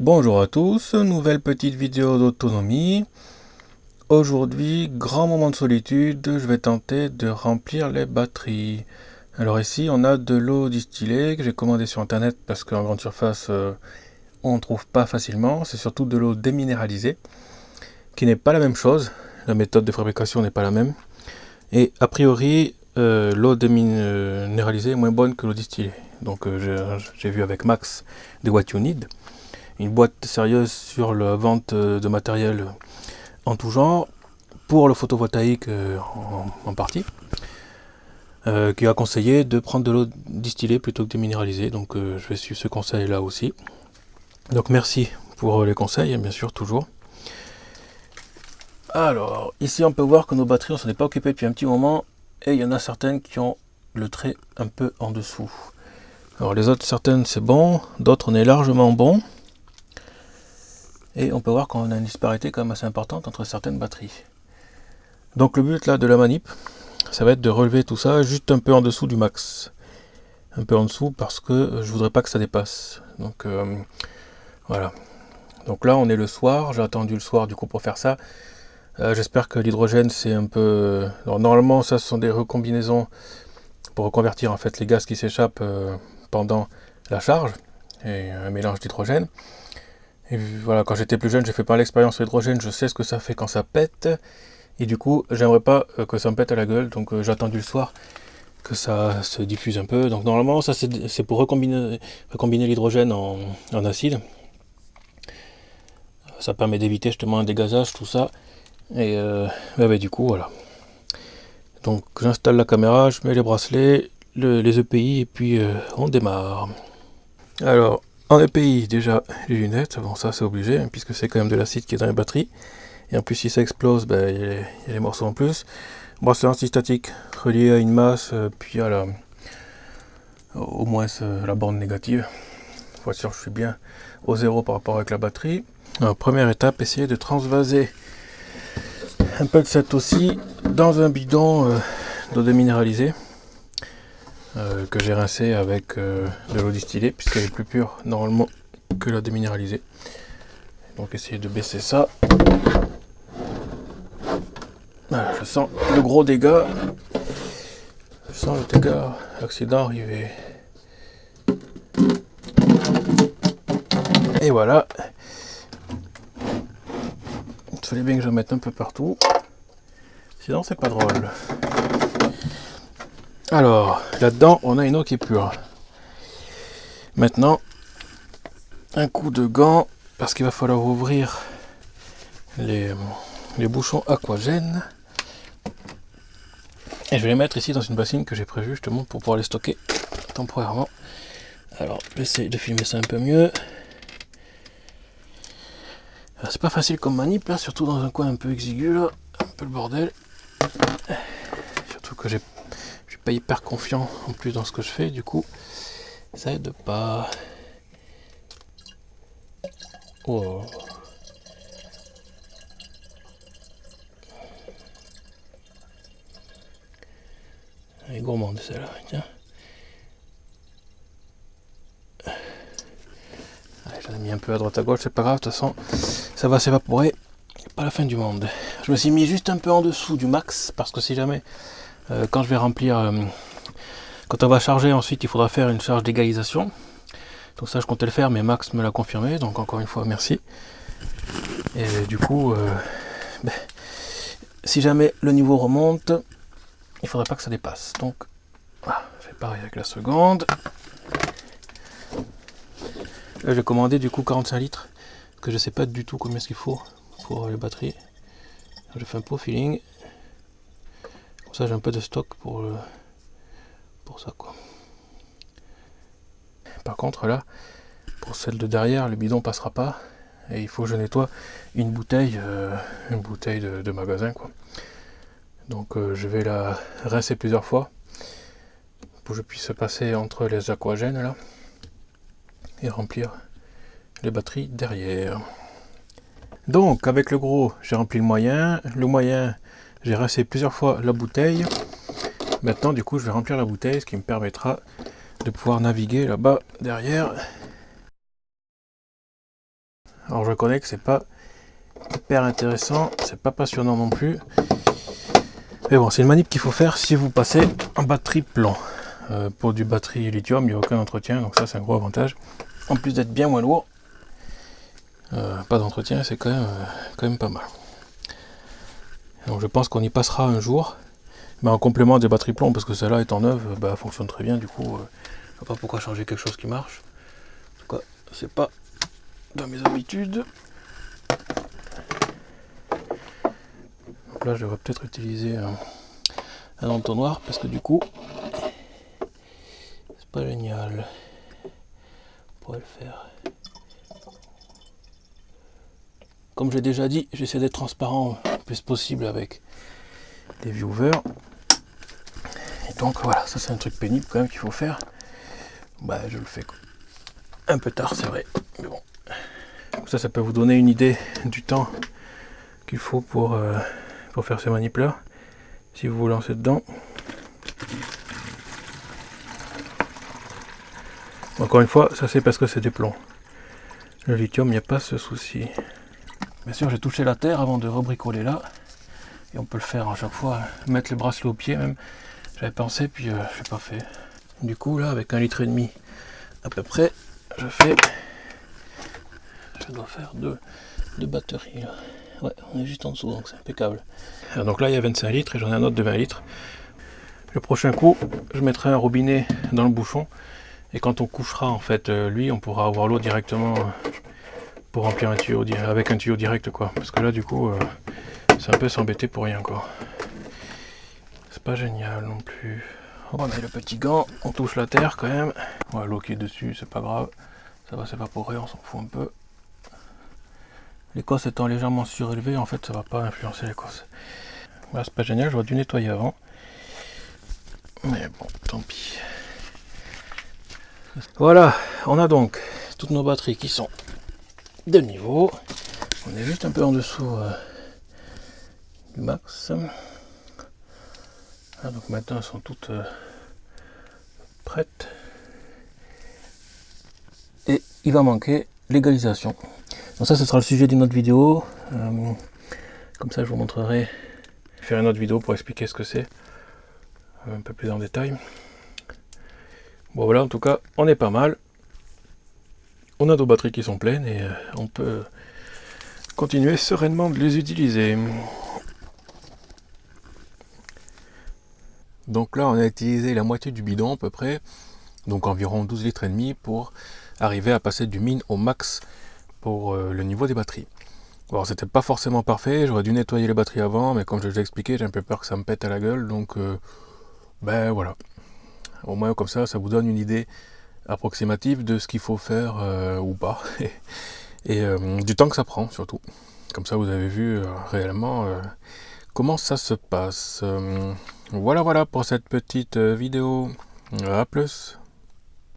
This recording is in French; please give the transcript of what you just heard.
Bonjour à tous, nouvelle petite vidéo d'autonomie. Aujourd'hui, grand moment de solitude, je vais tenter de remplir les batteries. Alors ici, on a de l'eau distillée que j'ai commandée sur internet parce qu'en grande surface, on ne trouve pas facilement. C'est surtout de l'eau déminéralisée, qui n'est pas la même chose. La méthode de fabrication n'est pas la même. Et a priori, l'eau déminéralisée est moins bonne que l'eau distillée. Donc j'ai vu avec Max de What You Need, une boîte sérieuse sur la vente de matériel en tout genre, pour le photovoltaïque en partie, qui a conseillé de prendre de l'eau distillée plutôt que déminéralisée. Donc je vais suivre ce conseil là aussi. Donc merci pour les conseils, bien sûr, toujours. Alors, ici on peut voir que nos batteries, on s'en est pas occupé depuis un petit moment, et il y en a certaines qui ont le trait un peu en dessous. Alors les autres, certaines c'est bon, d'autres on est largement bon. Et on peut voir qu'on a une disparité quand même assez importante entre certaines batteries. Donc le but là de la manip, ça va être de relever tout ça juste un peu en dessous du max. Un peu en dessous parce que je voudrais pas que ça dépasse. Donc voilà. Donc là on est le soir, j'ai attendu le soir du coup pour faire ça. J'espère que l'hydrogène c'est un peu... Alors, normalement ça ce sont des recombinaisons pour reconvertir en fait les gaz qui s'échappent pendant la charge. Et un mélange d'hydrogène. Et voilà, quand j'étais plus jeune, j'ai fait pas l'expérience sur l'hydrogène, je sais ce que ça fait quand ça pète. Et du coup, j'aimerais pas que ça me pète à la gueule, donc j'ai attendu le soir que ça se diffuse un peu. Donc normalement, ça c'est pour recombiner l'hydrogène en acide. Ça permet d'éviter justement un dégazage, tout ça. Et du coup, voilà. Donc j'installe la caméra, je mets les bracelets, les EPI, et puis on démarre. Alors, en EPI, déjà, les lunettes, bon ça c'est obligé, hein, puisque c'est quand même de l'acide qui est dans les batteries. Et en plus, si ça explose, il y a les morceaux en plus. Bracelet antistatique relié à une masse, puis à au moins la borne négative. Pour être sûr que je suis bien au zéro par rapport avec la batterie. Alors, première étape, essayer de transvaser un peu de cette aussi dans un bidon d'eau déminéralisée que j'ai rincé avec de l'eau distillée, puisqu'elle est plus pure normalement que la déminéralisée. Donc essayer de baisser ça. Voilà, je sens le gros dégât. Je sens le dégât, l'accident arriver. Et voilà. Il fallait bien que je mette un peu partout. Sinon c'est pas drôle. Alors, là-dedans, on a une eau qui est pure. Maintenant, un coup de gant, parce qu'il va falloir ouvrir les bouchons aquagènes. Et je vais les mettre ici dans une bassine que j'ai prévue justement pour pouvoir les stocker temporairement. Alors, j'essaie de filmer ça un peu mieux. C'est pas facile comme manip là, surtout dans un coin un peu exigu là, un peu le bordel. Surtout que j'ai pas hyper confiant en plus dans ce que je fais, du coup ça aide pas. Oh. Elle est gourmande celle-là, tiens. J'en ai mis un peu à droite à gauche, c'est pas grave, de toute façon ça va s'évaporer, pas la fin du monde. Je me suis mis juste un peu en dessous du max parce que si jamais quand je vais remplir, quand on va charger ensuite il faudra faire une charge d'égalisation. Donc ça je comptais le faire mais Max me l'a confirmé, donc encore une fois merci. Et du coup si jamais le niveau remonte, il faudra pas que ça dépasse. Donc voilà, je fais pareil avec la seconde. Là j'ai commandé du coup 45 litres, parce que je sais pas du tout combien il faut pour les batteries. Je fais un peu au feeling. Comme ça j'ai un peu de stock pour ça quoi. Par contre là, pour celle de derrière, le bidon passera pas. Et il faut que je nettoie une bouteille de magasin quoi. Donc je vais la rincer plusieurs fois pour que je puisse passer entre les aquagènes là et remplir les batteries derrière. Donc avec le gros j'ai rempli le moyen j'ai rincé plusieurs fois la bouteille. Maintenant du coup je vais remplir la bouteille, ce qui me permettra de pouvoir naviguer là-bas derrière Alors je reconnais que c'est pas hyper intéressant, c'est pas passionnant non plus. Mais bon, c'est une manip qu'il faut faire si vous passez en batterie plan. Pour du batterie lithium, il n'y a aucun entretien, donc ça c'est un gros avantage. En plus d'être bien moins lourd, pas d'entretien, c'est quand même pas mal. Donc je pense qu'on y passera un jour, mais en complément des batteries plomb, parce que celle-là étant neuve, bah, fonctionne très bien, du coup, je ne vois pas pourquoi changer quelque chose qui marche. En tout cas, c'est pas dans mes habitudes. Donc là, je devrais peut-être utiliser un entonnoir, parce que du coup, c'est pas génial. On pourrait le faire. Comme j'ai déjà dit, j'essaie d'être transparent le plus possible avec les viewers. Et donc voilà, ça c'est un truc pénible quand même qu'il faut faire. Bah je le fais quoi. Un peu tard, c'est vrai, mais bon. Ça peut vous donner une idée du temps qu'il faut pour faire ces manips là, si vous vous lancez dedans. Encore une fois, ça c'est parce que c'est des plombs. Le lithium, il n'y a pas ce souci. Bien sûr, j'ai touché la terre avant de rebricoler là. Et on peut le faire à chaque fois, mettre le bracelet au pied même. J'avais pensé, puis je n'ai pas fait. Du coup, là, avec 1,5 litre à peu près, je dois faire deux batteries. Là. Ouais, on est juste en dessous, donc c'est impeccable. Alors, donc là, il y a 25 litres et j'en ai un autre de 20 litres. Le prochain coup, je mettrai un robinet dans le bouchon. Et quand on couchera, en fait, lui, on pourra avoir l'eau directement pour remplir un tuyau avec un tuyau direct, quoi. Parce que là, du coup, c'est un peu s'embêter pour rien, quoi. C'est pas génial non plus. On met le petit gant, on touche la terre quand même. Ouais, l'eau qui est dessus, c'est pas grave. Ça va s'évaporer, on s'en fout un peu. L'écosse étant légèrement surélevée, en fait, ça va pas influencer l'écosse. Voilà, c'est pas génial, j'aurais dû nettoyer avant. Mais bon, tant pis. Voilà, on a donc toutes nos batteries qui sont de niveau. On est juste un peu en dessous du max. Ah, donc maintenant elles sont toutes prêtes. Et il va manquer l'égalisation. Donc ça, ce sera le sujet d'une autre vidéo. Comme ça, je vous montrerai, faire une autre vidéo pour expliquer ce que c'est un peu plus en détail. Bon voilà, en tout cas, on est pas mal. On a nos batteries qui sont pleines et on peut continuer sereinement de les utiliser. Donc là, on a utilisé la moitié du bidon à peu près, donc environ 12 litres et demi pour arriver à passer du min au max pour le niveau des batteries. Bon, c'était pas forcément parfait, j'aurais dû nettoyer les batteries avant, mais comme je l'ai expliqué, j'ai un peu peur que ça me pète à la gueule, donc ben voilà. Au moins comme ça vous donne une idée approximative de ce qu'il faut faire ou pas, et du temps que ça prend surtout. Comme ça vous avez vu réellement comment ça se passe. Voilà pour cette petite vidéo. À plus.